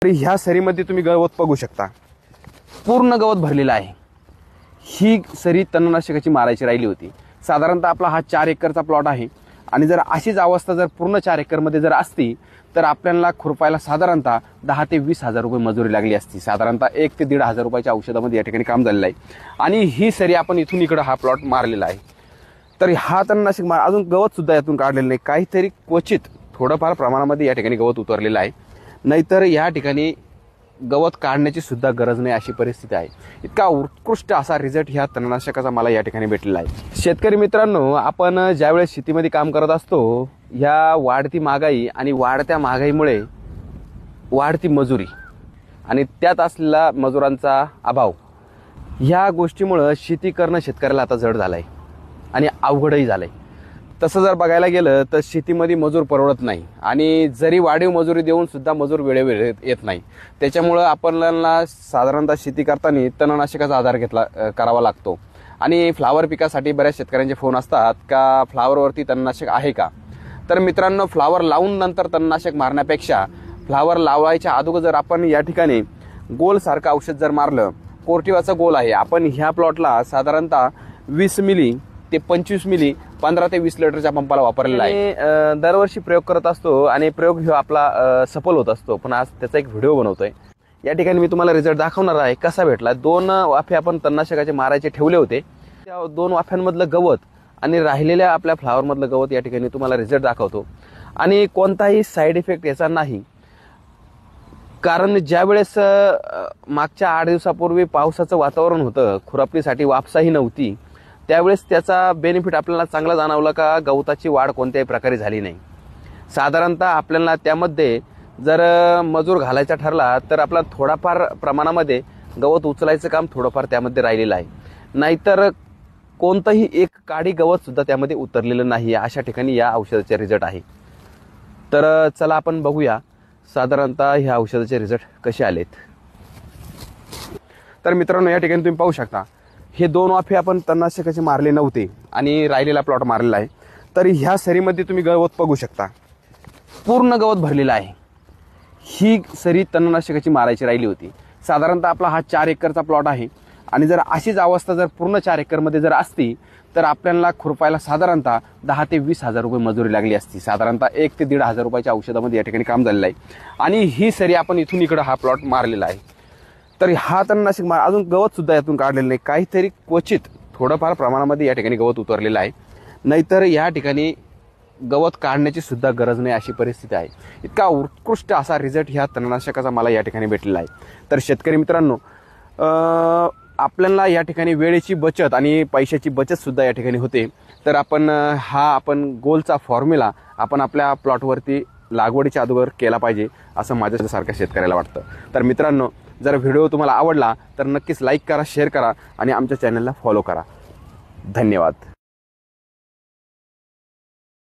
तर ह्या सरीमध्ये तुम्ही गवत बघू शकता, पूर्ण गवत भरलेलं आहे। ही सरी तणनाशकाची मारायची राहिली होती। साधारणतः आपला हा 4 एकरचा प्लॉट आहे आणि जर अशीच अवस्था जर पूर्ण 4 एकरमध्ये जर असती तर आपल्याला खुरपायला साधारणतः 10 ते 20 हजार रुपये मजुरी लागली असती। साधारणतः 1 ते 1.5 हजार रुपयाच्या औषधामध्ये या ठिकाणी काम झालेलं आहे आणि ही सरी आपण इथून इकडे हा प्लॉट मारलेला आहे। तर हा तणनाशक अजून गवत सुद्धा यातून काढलेलं नाही, काहीतरी क्वचित थोडंफार प्रमाणामध्ये या ठिकाणी गवत उतरलेलं आहे, नाहीतर या ठिकाणी गवत काढण्याची सुद्धा गरज नाही अशी परिस्थिती आहे। इतका उत्कृष्ट असा रिझल्ट ह्या तणनाशकाचा मला या ठिकाणी भेटलेला आहे। शेतकरी मित्रांनो, आपण ज्यावेळेस शेतीमध्ये काम करत असतो, ह्या वाढती महागाई आणि वाढत्या महागाईमुळे वाढती मजुरी आणि त्यात असलेला मजुरांचा अभाव, ह्या गोष्टीमुळे शेती करणं शेतकऱ्याला आता जड झालंय आणि अवघडही झालंय। तसं जर बघायला गेलं तर शेतीमध्ये मजूर परवडत नाही आणि जरी वाढीव मजुरी देऊन सुद्धा मजूर वेळेवर येत नाही। त्याच्यामुळं आपल्याला साधारणतः शेती करताना तणनाशकाचा आधार करावा लागतो आणि फ्लावर पिकासाठी बऱ्याच शेतकऱ्यांचे फोन असतात का फ्लावरवरती तणनाशक आहे का। तर मित्रांनो, फ्लावर लावून नंतर तणनाशक मारण्यापेक्षा फ्लावर लावायच्या अगोदर जर आपण या ठिकाणी गोल सारखं औषध जर मारलं, कोर्टिवाचा गोल आहे, आपण ह्या प्लॉटला साधारणतः 20 मिली ते 25 मिली 15 ते 20 लिटरच्या पंपाला वापरलेला आहे। दरवर्षी प्रयोग करत असतो आणि प्रयोग हा आपला सफल होत असतो, पण आज त्याचा एक व्हिडिओ बनवतोय। या ठिकाणी मी तुम्हाला रिझल्ट दाखवणार आहे कसा भेटला। 2 वाफे आपण तणनाशकाचे मारायचे ठेवले होते, त्या 2 वाफ्यांमधलं गवत आणि राहिलेल्या आपल्या फ्लावर मधलं गवत या ठिकाणी तुम्हाला रिझल्ट दाखवतो आणि कोणताही साईड इफेक्ट याचा नाही। कारण ज्यावेळेस मागच्या 8 दिवसापूर्वी पावसाचं वातावरण होतं, खुरपणीसाठी वापसाही नव्हती, त्यावेळेस त्याचा बेनिफिट आपल्याला चांगला जाणवला का गवताची वाढ कोणत्याही प्रकारे झाली नाही। साधारणतः आपल्याला त्यामध्ये जर मजूर घालायचा ठरला तर आपला थोडाफार प्रमाणामध्ये गवत उचलायचं काम थोडंफार त्यामध्ये राहिलेलं आहे, नाहीतर कोणतंही एक काडी गवत सुद्धा त्यामध्ये उतरलेलं नाही। अशा ठिकाणी या औषधाचे रिझल्ट आहे। तर चला आपण बघूया साधारणतः ह्या औषधाचे रिझल्ट कसे आलेत। तर मित्रांनो, या ठिकाणी तुम्ही पाहू शकता, हे 2 वाफे आपण तणनाशकाचे मारले नव्हते आणि राहिलेला प्लॉट मारलेला आहे। तर ह्या सरीमध्ये तुम्ही गवत बघू शकता, पूर्ण गवत भरलेलं आहे। ही सरी तणनाशकाची मारायची राहिली होती। साधारणतः आपला हा 4 एकरचा प्लॉट आहे आणि जर अशीच अवस्था जर पूर्ण 4 एकरमध्ये जर असती तर आपल्याला खुरपायला साधारणतः 10 ते 20 हजार रुपये मजुरी लागली असती। साधारणतः 1 ते 1.5 हजार रुपयाच्या औषधामध्ये या ठिकाणी काम झालेलं आहे आणि ही सरी आपण इथून इकडे हा प्लॉट मारलेला आहे। तर हा तणनाशक अजून गवत सुद्धा यातून काढलेलं नाही, काहीतरी क्वचित थोडंफार प्रमाणामध्ये या ठिकाणी गवत उतरलेलं आहे, नाहीतर या ठिकाणी गवत काढण्याची सुद्धा गरज नाही अशी परिस्थिती आहे। इतका उत्कृष्ट असा रिझल्ट ह्या तणनाशकाचा मला या ठिकाणी भेटलेला आहे। तर शेतकरी मित्रांनो, आपल्याला या ठिकाणी वेळेची बचत आणि पैशाची बचत सुद्धा या ठिकाणी होते। तर आपण गोलचा फॉर्म्युला आपण आपल्या प्लॉटवरती लागवडीच्या अगोदर केला पाहिजे असं माझ्यासारख्या शेतकऱ्याला वाटतं। तर मित्रांनो, जर व्हिडिओ तुम्हाला आवडला तर नक्कीच लाईक करा, शेअर करा आणि आमच्या चॅनलला फॉलो करा। धन्यवाद।